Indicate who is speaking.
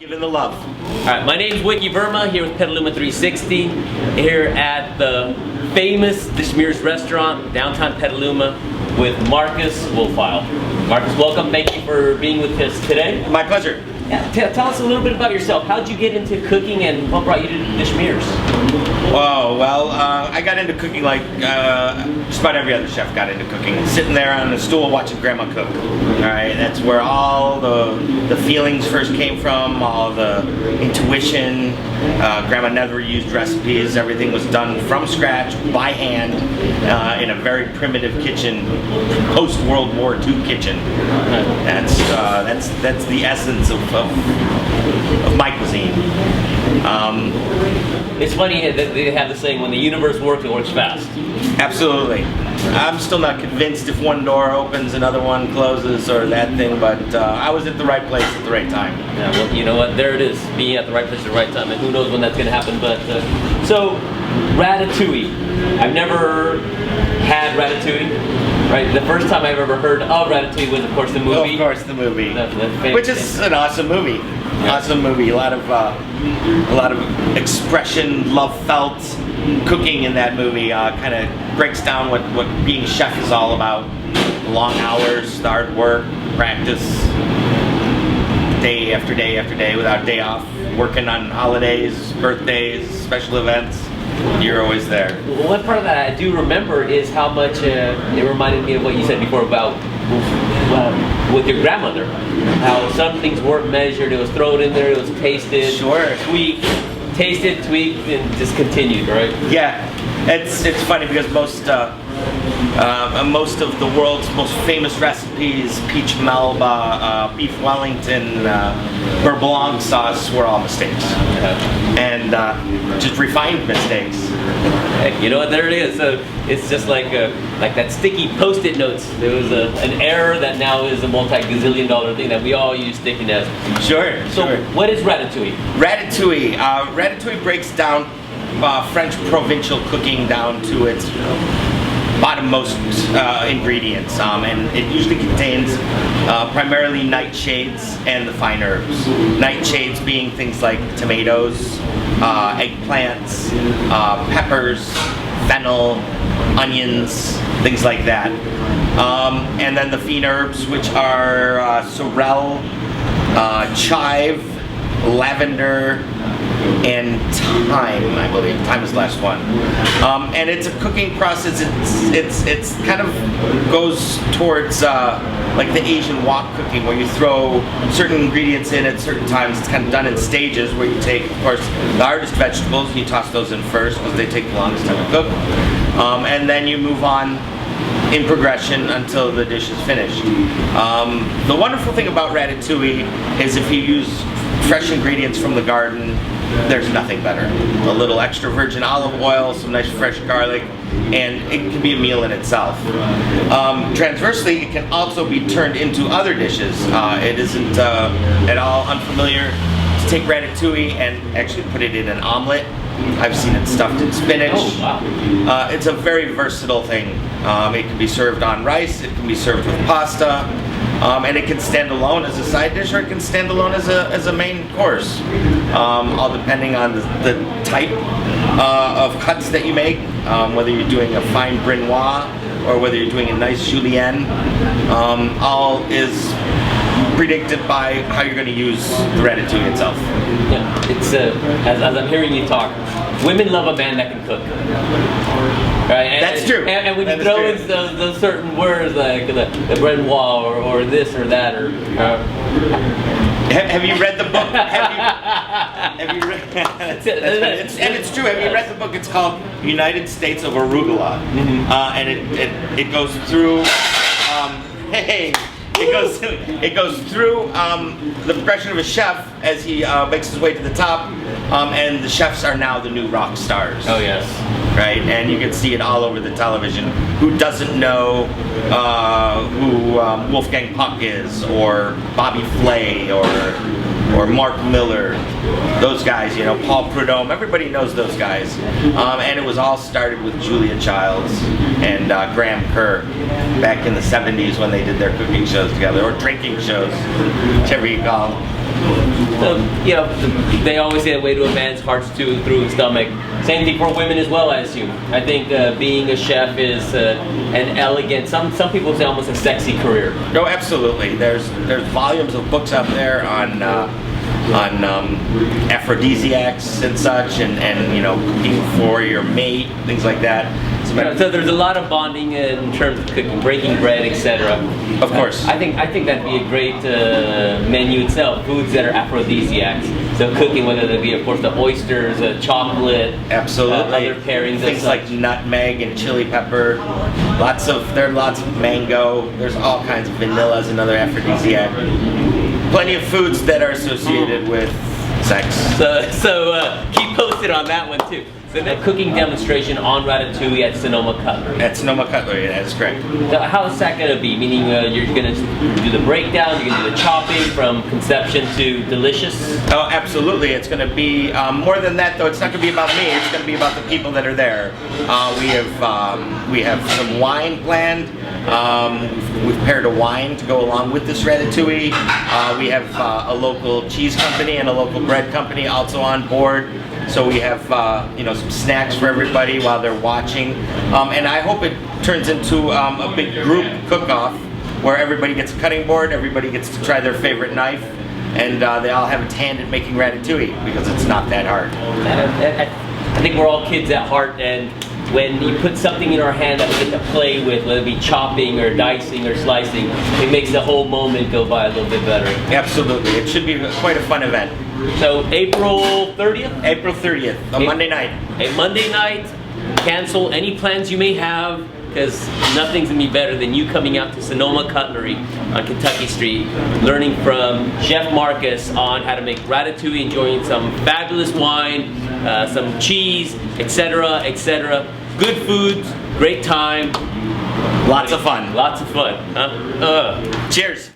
Speaker 1: Giving the love.
Speaker 2: Alright, my name's Wiki Verma, here with Petaluma360, here at the famous Dishmir's restaurant, downtown Petaluma, with Marcus Wolfile. Marcus, welcome. Thank you for being with us today.
Speaker 1: My pleasure.
Speaker 2: Yeah, tell us a little bit about yourself. How'd you get into cooking and what brought you to Dishmir's?
Speaker 1: Oh, well, I got into cooking like just about every other chef got into cooking. Sitting there on a stool watching Grandma cook. Alright, that's where all the feelings first came from, all the intuition. Grandma never used recipes. Everything was done from scratch, by hand, in a very primitive kitchen, post-World War II kitchen. That's the essence of my cuisine.
Speaker 2: It's funny that they have the saying, when the universe works, it works fast.
Speaker 1: Absolutely. I'm still not convinced if one door opens, another one closes, or that thing, but I was at the right place at the right time.
Speaker 2: Yeah, well, you know what? There it is, being at the right place at the right time, and who knows when that's going to happen. But so, Ratatouille. I've never had Ratatouille. Right, the first time I've ever heard of Ratatouille was, of course, the movie.
Speaker 1: Of course, the movie, which is an awesome movie.
Speaker 2: Yeah.
Speaker 1: Awesome movie. A lot of expression, love felt, cooking in that movie. Kind of breaks down what being a chef is all about. Long hours, the hard work, practice, day after day after day without day off. Working on holidays, birthdays, special events. You're always there.
Speaker 2: One part of that I do remember is how much it reminded me of what you said before about with your grandmother. How some things weren't measured, it was thrown in there, it was tasted,
Speaker 1: sure,
Speaker 2: tweaked, tasted, tweaked, and just continued, right?
Speaker 1: Yeah, it's funny because most of the world's most famous recipes, peach Melba, beef Wellington, beurre blanc sauce, were all mistakes. And just refined mistakes.
Speaker 2: Heck, you know what, there it is. So it's just like that sticky Post-it notes. There was an error that now is a multi-gazillion dollar thing that we all use sticky notes.
Speaker 1: Sure,
Speaker 2: so
Speaker 1: sure.
Speaker 2: What is Ratatouille?
Speaker 1: Ratatouille breaks down French provincial cooking down to its bottommost ingredients, and it usually contains primarily nightshades and the fine herbs. Nightshades being things like tomatoes, eggplants, peppers, fennel, onions, things like that. And then the fine herbs, which are sorrel, chive, lavender, and thyme, I believe. Thyme is the last one. And it's a cooking process. It's kind of goes towards like the Asian wok cooking, where you throw certain ingredients in at certain times. It's kind of done in stages, where you take, of course, the hardest vegetables and you toss those in first because they take the longest time to cook. And then you move on in progression until the dish is finished. The wonderful thing about Ratatouille is if you use fresh ingredients from the garden, there's nothing better. A little extra virgin olive oil, some nice fresh garlic, and it can be a meal in itself. Transversely, it can also be turned into other dishes. It isn't at all unfamiliar to take ratatouille and actually put it in an omelet. I've seen it stuffed in spinach.
Speaker 2: Oh, wow.
Speaker 1: It's a very versatile thing. It can be served on rice, it can be served with pasta, and it can stand alone as a side dish, or it can stand alone as a main course, all depending on the type of cuts that you make, whether you're doing a fine brunoise or whether you're doing a nice julienne. All is predicted by how you're going to use the ratatouille itself.
Speaker 2: Yeah, it's as I'm hearing you talk, women love a man that can cook. Right?
Speaker 1: That's true.
Speaker 2: And when you throw in those certain words like the brunoise or this or that, or
Speaker 1: have you read the book? Have you read? And it's true. Have you read the book? It's called United States of Arugula, and it goes through. It goes through the progression of a chef as he makes his way to the top, and the chefs are now the new rock stars.
Speaker 2: Oh yes.
Speaker 1: Right, and you can see it all over the television. Who doesn't know who Wolfgang Puck is, or Bobby Flay, or Mark Miller? Those guys, you know, Paul Prudhomme. Everybody knows those guys. And it was all started with Julia Childs and Graham Kerr back in the 70s when they did their cooking shows together, or drinking shows, whichever you call them.
Speaker 2: So, you know, they always say a way to a man's heart's through his stomach. Same thing for women as well, I assume. I think being a chef is an elegant, some people say almost a sexy career.
Speaker 1: No, absolutely. There's volumes of books out there on aphrodisiacs and such, and you know, cooking for your mate, things like that.
Speaker 2: So there's a lot of bonding in terms of cooking, breaking bread, etc.
Speaker 1: Of course.
Speaker 2: I think that'd be a great menu itself. Foods that are aphrodisiacs. So cooking, whether that be, of course, the oysters, chocolate,
Speaker 1: absolutely,
Speaker 2: other pairings,
Speaker 1: things like nutmeg and chili pepper. There are lots of mango. There's all kinds of vanilla as another aphrodisiac. Plenty of foods that are associated with sex.
Speaker 2: So keep posted on that one too. So the cooking demonstration on Ratatouille at Sonoma Cutlery.
Speaker 1: At Sonoma Cutlery, that is correct.
Speaker 2: So how's that going to be? Meaning you're going to do the breakdown, you're going to do the chopping from conception to delicious?
Speaker 1: Oh, absolutely. It's going to be, more than that though, it's not going to be about me, it's going to be about the people that are there. We have some wine planned. We've paired a wine to go along with this ratatouille. We have a local cheese company and a local bread company also on board. So we have you know, some snacks for everybody while they're watching. And I hope it turns into a big group cook-off where everybody gets a cutting board, everybody gets to try their favorite knife, and they all have a hand at making ratatouille because it's not that hard.
Speaker 2: I think we're all kids at heart, and when you put something in our hand that we get to play with, whether it be chopping or dicing or slicing, it makes the whole moment go by a little bit better.
Speaker 1: Absolutely. It should be quite a fun event.
Speaker 2: So April 30th?
Speaker 1: April 30th, a Monday night.
Speaker 2: A Monday night. Cancel any plans you may have, because nothing's going to be better than you coming out to Sonoma Cutlery on Kentucky Street, learning from Chef Marcus on how to make ratatouille, enjoying some fabulous wine, some cheese, etc., etc. Good foods, great time.
Speaker 1: Lots of fun.
Speaker 2: Lots of fun. Huh?
Speaker 1: Cheers.